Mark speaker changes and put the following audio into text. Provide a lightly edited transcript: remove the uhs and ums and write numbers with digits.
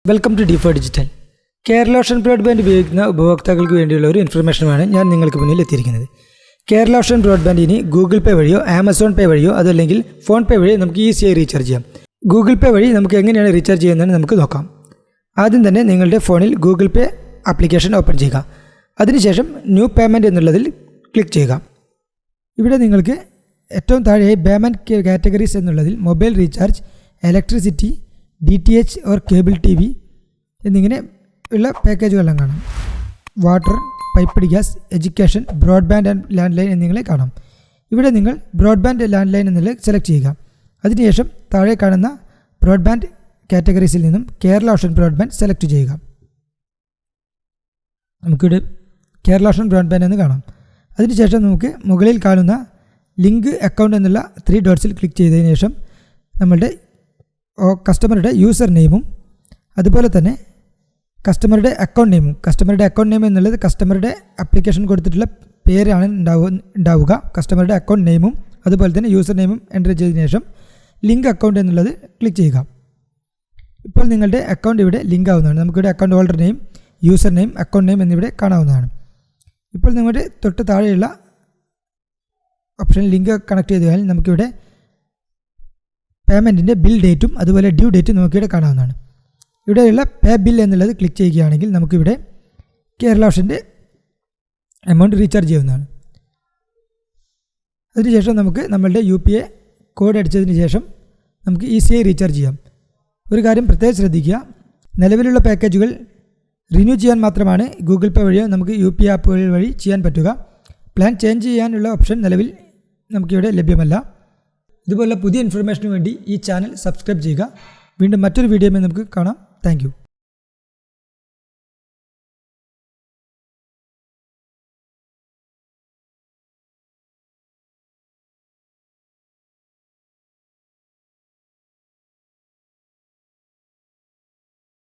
Speaker 1: Welcome to D4 Digital. Kerala Ocean Broadband ഉപയോഗിക്കുന്ന ഉപഭോക്താക്കൾക്ക് വേണ്ടിയുള്ള ഒരു ഇൻഫർമേഷനുമാണ് ഞാൻ നിങ്ങൾക്ക് മുന്നിൽ എത്തിയിരിക്കുന്നത്. കേരള ഓഷൻ ബ്രോഡ്ബാൻഡ് ഇനി ഗൂഗിൾ പേ വഴിയോ ആമസോൺ പേ വഴിയോ അതല്ലെങ്കിൽ ഫോൺ പേ വഴിയോ നമുക്ക് ഈസിയായി റീചാർജ് ചെയ്യാം. ഗൂഗിൾ പേ വഴി നമുക്ക് എങ്ങനെയാണ് റീചാർജ് ചെയ്യുന്നതെന്ന് നമുക്ക് നോക്കാം. ആദ്യം തന്നെ നിങ്ങളുടെ ഫോണിൽ ഗൂഗിൾ പേ ആപ്ലിക്കേഷൻ ഓപ്പൺ ചെയ്യുക. അതിനുശേഷം ന്യൂ പേയ്മെൻറ്റ് എന്നുള്ളതിൽ ക്ലിക്ക് ചെയ്യുക. ഇവിടെ നിങ്ങൾക്ക് ഏറ്റവും താഴെയായി പേയ്മെൻറ്റ് കാറ്റഗറീസ് എന്നുള്ളതിൽ mobile recharge, electricity, DTH or cable TV എന്നിങ്ങനെ ഉള്ള പാക്കേജുകളെല്ലാം കാണാം. Water, piped gas, education, broadband and land line എന്നിങ്ങനെ കാണാം. ഇവിടെ നിങ്ങൾ ബ്രോഡ്ബാൻഡ് ലാൻഡ് ലൈൻ എന്നുള്ളത് സെലക്ട് ചെയ്യുക. അതിനുശേഷം താഴെ കാണുന്ന ബ്രോഡ്ബാൻഡ് കാറ്റഗറീസിൽ നിന്നും കേരള ഓഷൻ ബ്രോഡ്ബാൻഡ് സെലക്ട് ചെയ്യുക. നമുക്കിവിടെ കേരള ഓഷൻ ബ്രോഡ്ബാൻഡ് എന്ന് കാണാം. അതിനുശേഷം നമുക്ക് മുകളിൽ കാണുന്ന ലിങ്ക് അക്കൗണ്ട് എന്നുള്ള 3 ഡോട്ട്സിൽ ക്ലിക്ക് ചെയ്തതിന് ശേഷം നമ്മളുടെ കസ്റ്റമറുടെ യൂസർ നെയിമും അതുപോലെ തന്നെ കസ്റ്റമറുടെ അക്കൗണ്ട് നെയിം എന്നുള്ളത് കസ്റ്റമറുടെ ആപ്ലിക്കേഷൻ കൊടുത്തിട്ടുള്ള പേരാണ് ഉണ്ടാവുക. കസ്റ്റമറുടെ അക്കൗണ്ട് നെയിമും അതുപോലെ തന്നെ യൂസർ നെയിമും എൻ്റർ ചെയ്തതിനു ശേഷം ലിങ്ക് അക്കൗണ്ട് എന്നുള്ളത് ക്ലിക്ക് ചെയ്യുക. ഇപ്പോൾ നിങ്ങളുടെ അക്കൗണ്ട് ഇവിടെ ലിങ്ക് ആവുന്നതാണ്. നമുക്കിവിടെ account holder name, user name, account name എന്നിവിടെ കാണാവുന്നതാണ്. ഇപ്പോൾ നിങ്ങളുടെ തൊട്ട് താഴെയുള്ള ഓപ്ഷൻ ലിങ്ക് കണക്ട് ചെയ്ത് കഴിഞ്ഞാൽ നമുക്കിവിടെ പേയ്മെൻറ്റിൻ്റെ ബിൽ ഡേറ്റും അതുപോലെ ഡ്യൂ ഡേറ്റും നമുക്കിവിടെ കാണാവുന്നതാണ്. ഇവിടെയുള്ള പേ ബിൽ എന്നുള്ളത് ക്ലിക്ക് ചെയ്യുകയാണെങ്കിൽ നമുക്കിവിടെ കേരള ഓഷൻ്റെ എമൗണ്ട് റീചാർജ് ചെയ്യാവുന്നതാണ്. അതിനുശേഷം നമുക്ക് നമ്മളുടെ UPI കോഡ് അടിച്ചതിന് ശേഷം നമുക്ക് ഈസിയായി റീചാർജ് ചെയ്യാം. ഒരു കാര്യം പ്രത്യേകം ശ്രദ്ധിക്കുക, നിലവിലുള്ള പാക്കേജുകൾ റിന്യൂ ചെയ്യാൻ മാത്രമാണ് ഗൂഗിൾ പേ വഴിയോ നമുക്ക് UPI ആപ്പുകൾ വഴി ചെയ്യാൻ പറ്റുക. പ്ലാൻ ചേഞ്ച് ചെയ്യാനുള്ള ഓപ്ഷൻ നിലവിൽ നമുക്കിവിടെ ലഭ്യമല്ല. ഇതുപോലുള്ള പുതിയ ഇൻഫർമേഷന് വേണ്ടി ഈ ചാനൽ സബ്സ്ക്രൈബ് ചെയ്യുക. വീണ്ടും മറ്റൊരു വീഡിയോയിൽ നമുക്ക് കാണാം. Thank you.